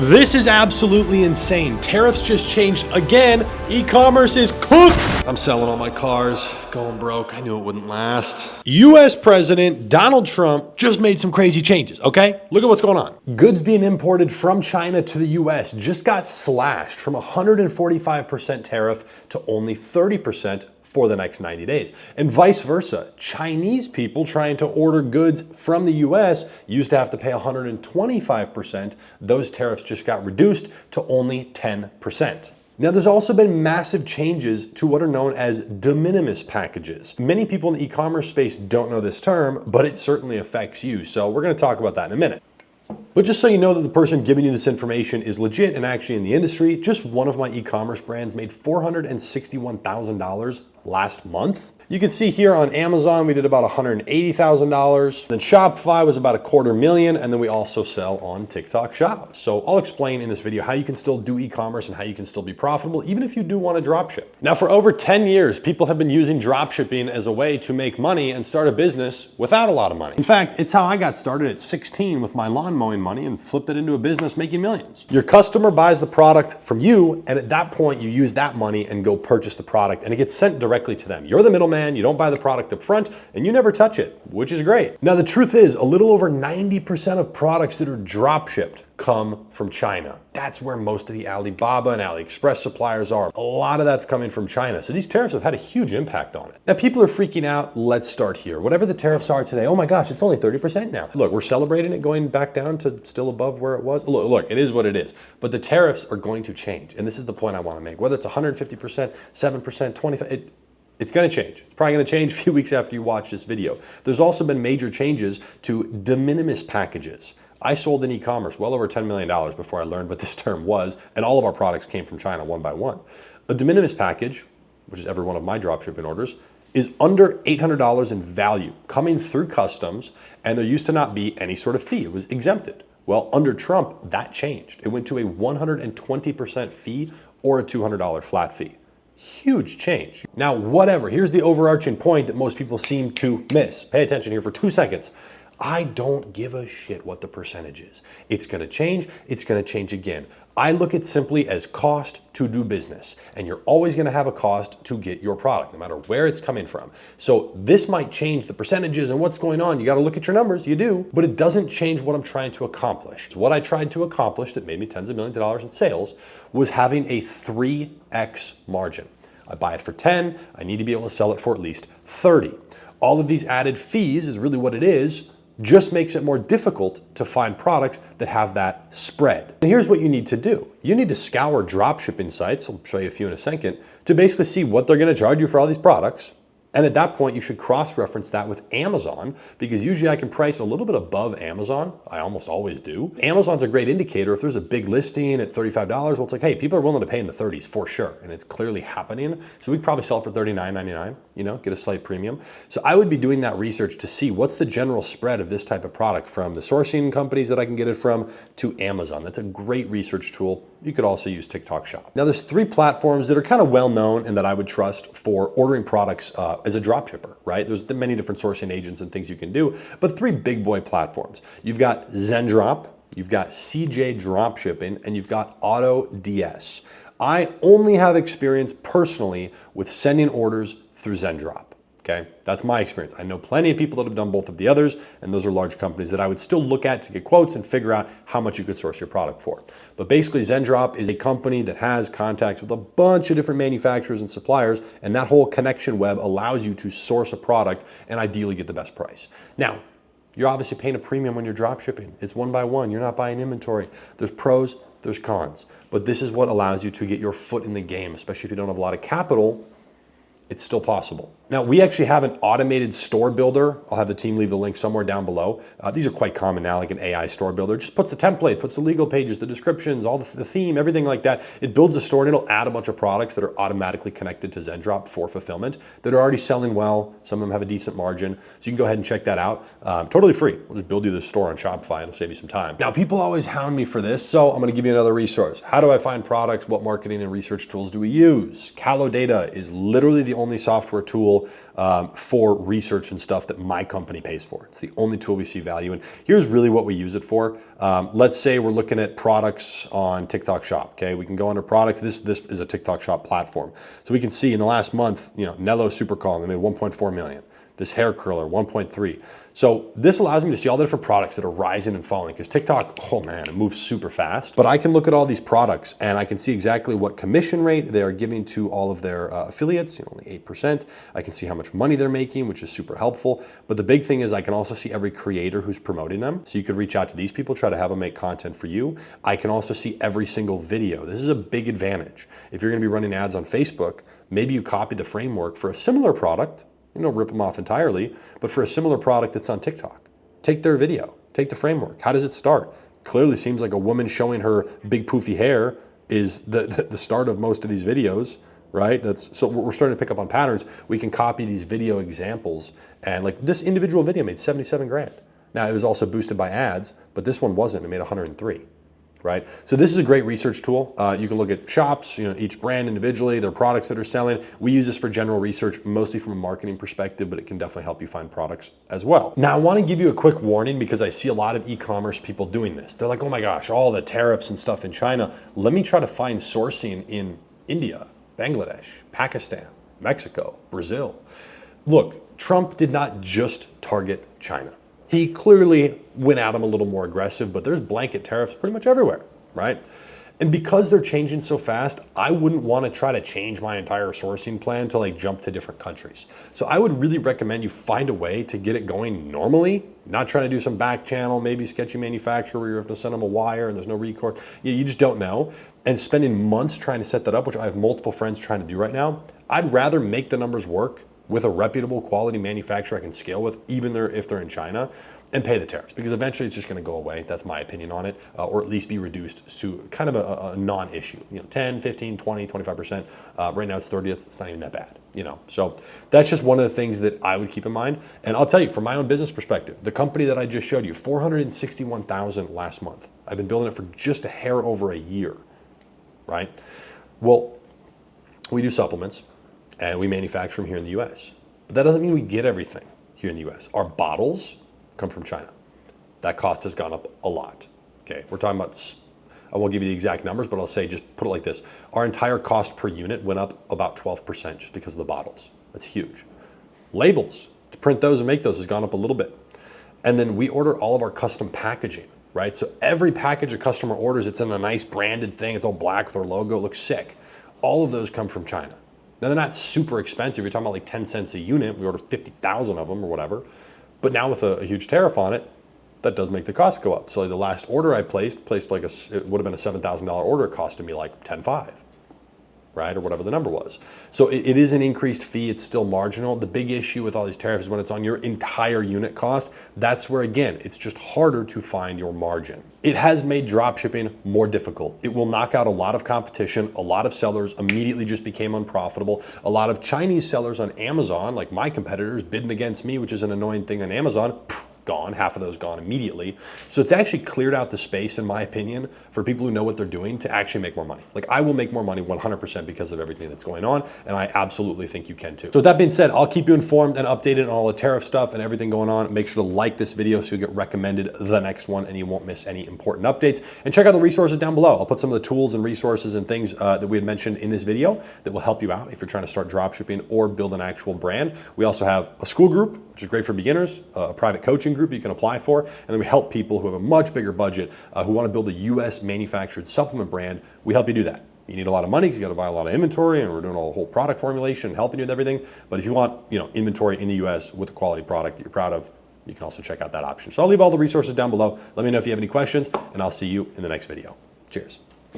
This is absolutely insane. Tariffs just changed again. E-commerce is cooked. I'm selling all my cars, going broke. I knew it wouldn't last. US President Donald Trump just made some crazy changes, okay? Look at what's going on. Goods being imported from China to the US just got slashed from 145% tariff to only 30% for the next 90 days. And vice versa. Chinese people trying to order goods from the US used to have to pay 125%. Those tariffs just got reduced to only 10%. Now, there's also been massive changes to what are known as de minimis packages. Many people in the e-commerce space don't know this term, but it certainly affects you. So we're going to talk about that in a minute. But just so you know that the person giving you this information is legit and actually in the industry, just one of my e-commerce brands made $461,000 last month. You can see here on Amazon, we did about $180,000. Then Shopify was about $250,000. And then we also sell on TikTok Shop. So I'll explain in this video how you can still do e-commerce and how you can still be profitable, even if you do want to dropship. Now, for over 10 years, people have been using dropshipping as a way to make money and start a business without a lot of money. In fact, it's how I got started at 16 with my lawn mowing money and flipped it into a business making millions. Your customer buys the product from you, and at that point, you use that money and go purchase the product, and it gets sent directly to them. You're the middleman. You don't buy the product up front and you never touch it, which is great. Now, the truth is a little over 90% of products that are drop shipped come from China. That's where most of the Alibaba and AliExpress suppliers are. A lot of that's coming from China. So these tariffs have had a huge impact on it. Now, people are freaking out. Let's start here. Whatever the tariffs are today, oh my gosh, it's only 30% now. Look, we're celebrating it going back down to still above where it was. Look, it is what it is. But the tariffs are going to change. And this is the point I want to make. Whether it's 150%, 7%, 25%, it's going to change. It's probably going to change a few weeks after you watch this video. There's also been major changes to de minimis packages. I sold in e-commerce well over $10 million before I learned what this term was, and all of our products came from China one by one. A de minimis package, which is every one of my dropshipping orders, is under $800 in value coming through customs, and there used to not be any sort of fee. It was exempted. Well, under Trump, that changed. It went to a 120% fee or a $200 flat fee. Huge change. Now, whatever, here's the overarching point that most people seem to miss. Pay attention here for 2 seconds. I don't give a shit what the percentage is. It's gonna change, it's gonna change again. I look at simply as cost to do business, and you're always gonna have a cost to get your product, no matter where it's coming from. So this might change the percentages and what's going on. You gotta look at your numbers, you do, but it doesn't change what I'm trying to accomplish. What I tried to accomplish that made me tens of millions of dollars in sales was having a 3x margin. I buy it for 10, I need to be able to sell it for at least 30. All of these added fees is really what it is, just makes it more difficult to find products that have that spread. And here's what you need to do. You need to scour dropshipping sites, I'll show you a few in a second, to basically see what they're gonna charge you for all these products. And at that point, you should cross-reference that with Amazon, because usually I can price a little bit above Amazon. I almost always do. Amazon's a great indicator. If there's a big listing at $35, well, it's like, hey, people are willing to pay in the 30s for sure. And it's clearly happening. So we could probably sell it for $39.99, you know, get a slight premium. So I would be doing that research to see what's the general spread of this type of product from the sourcing companies that I can get it from to Amazon. That's a great research tool. You could also use TikTok Shop. Now, there's 3 platforms that are kind of well known and that I would trust for ordering products as a dropshipper, right? There's many different sourcing agents and things you can do, but 3 big boy platforms. You've got Zendrop, you've got CJ Dropshipping, and you've got AutoDS. I only have experience personally with sending orders through Zendrop. Okay, that's my experience. I know plenty of people that have done both of the others, and those are large companies that I would still look at to get quotes and figure out how much you could source your product for. But basically, Zendrop is a company that has contacts with a bunch of different manufacturers and suppliers, and that whole connection web allows you to source a product and ideally get the best price. Now, you're obviously paying a premium when you're drop shipping. It's one by one. You're not buying inventory. There's pros, there's cons. But this is what allows you to get your foot in the game, especially if you don't have a lot of capital. It's still possible. Now, we actually have an automated store builder. I'll have the team leave the link somewhere down below. These are quite common now, like an AI store builder. Just puts the template, puts the legal pages, the descriptions, all the theme, everything like that. It builds a store and it'll add a bunch of products that are automatically connected to Zendrop for fulfillment that are already selling well. Some of them have a decent margin. So you can go ahead and check that out. Totally free. We'll just build you this store on Shopify and it'll save you some time. Now, people always hound me for this, so I'm gonna give you another resource. How do I find products? What marketing and research tools do we use? KaloData is literally the only software tool tool for research and stuff that my company pays for. It's the only tool we see value in. Here's really what we use it for. Let's say we're looking at products on TikTok Shop, okay? We can go under products. This is a TikTok Shop platform. So we can see in the last month, you know, Nello Super Calm, they made 1.4 million. This hair curler, 1.3. So this allows me to see all the different products that are rising and falling, because TikTok, oh man, it moves super fast. But I can look at all these products and I can see exactly what commission rate they are giving to all of their affiliates, you know, only 8%. I can see how much money they're making, which is super helpful. But the big thing is I can also see every creator who's promoting them. So you could reach out to these people, try to have them make content for you. I can also see every single video. This is a big advantage. If you're gonna be running ads on Facebook, maybe you copy the framework for a similar product. You don't rip them off entirely, but for a similar product that's on TikTok, take their video, take the framework. How does it start? Clearly seems like a woman showing her big poofy hair is the start of most of these videos, right? So we're starting to pick up on patterns. We can copy these video examples, and like this individual video made 77 grand. Now it was also boosted by ads, but this one wasn't, it made 103. Right? So this is a great research tool. You can look at shops, you know, each brand individually, their products that are selling. We use this for general research, mostly from a marketing perspective, but it can definitely help you find products as well. Now I want to give you a quick warning because I see a lot of e-commerce people doing this. They're like, oh my gosh, all the tariffs and stuff in China. Let me try to find sourcing in India, Bangladesh, Pakistan, Mexico, Brazil. Look, Trump did not just target China. He clearly went at them a little more aggressive, but there's blanket tariffs pretty much everywhere, right? And because they're changing so fast, I wouldn't want to try to change my entire sourcing plan to like jump to different countries. So I would really recommend you find a way to get it going normally, not trying to do some back channel, maybe sketchy manufacturer where you have to send them a wire and there's no recourse. You just don't know. And spending months trying to set that up, which I have multiple friends trying to do right now, I'd rather make the numbers work with a reputable quality manufacturer I can scale with, even if they're in China, and pay the tariffs, because eventually it's just gonna go away. That's my opinion on it, or at least be reduced to kind of a non-issue. You know, 10, 15, 20, 25%. Right now it's 30, it's not even that bad, you know? So that's just one of the things that I would keep in mind. And I'll tell you, from my own business perspective, the company that I just showed you, 461,000 last month. I've been building it for just a hair over a year, right? Well, we do supplements, and we manufacture them here in the US. But that doesn't mean we get everything here in the US. Our bottles come from China. That cost has gone up a lot. Okay, we're talking about, I won't give you the exact numbers, but I'll say, just put it like this. Our entire cost per unit went up about 12% just because of the bottles. That's huge. Labels, to print those and make those has gone up a little bit. And then we order all of our custom packaging, right? So every package a customer orders, it's in a nice branded thing. It's all black with our logo, it looks sick. All of those come from China. Now they're not super expensive. You're talking about like 10 cents a unit. We order 50,000 of them or whatever. But now with a huge tariff on it, that does make the cost go up. So like the last order I placed like it would have been a $7,000 order, costing me like 10.5, right? Or whatever the number was. So it is an increased fee. It's still marginal. The big issue with all these tariffs is when it's on your entire unit cost. That's where, again, it's just harder to find your margin. It has made dropshipping more difficult. It will knock out a lot of competition. A lot of sellers immediately just became unprofitable. A lot of Chinese sellers on Amazon, like my competitors, bidding against me, which is an annoying thing on Amazon, gone, half of those gone immediately. So it's actually cleared out the space, in my opinion, for people who know what they're doing to actually make more money. Like I will make more money 100% because of everything that's going on, and I absolutely think you can too. So with that being said, I'll keep you informed and updated on all the tariff stuff and everything going on. Make sure to like this video so you get recommended the next one and you won't miss any important updates. And check out the resources down below. I'll put some of the tools and resources and things that we had mentioned in this video that will help you out if you're trying to start dropshipping or build an actual brand. We also have a school group, which is great for beginners, a private coaching group you can apply for, and then we help people who have a much bigger budget, who want to build a US manufactured supplement brand. We help you do that. You need a lot of money because you got to buy a lot of inventory, and we're doing a whole product formulation and helping you with everything. But if you want, inventory in the US with a quality product that you're proud of, you can also check out that option. So I'll leave all the resources down below. Let me know if you have any questions, and I'll see you in the next video. Cheers.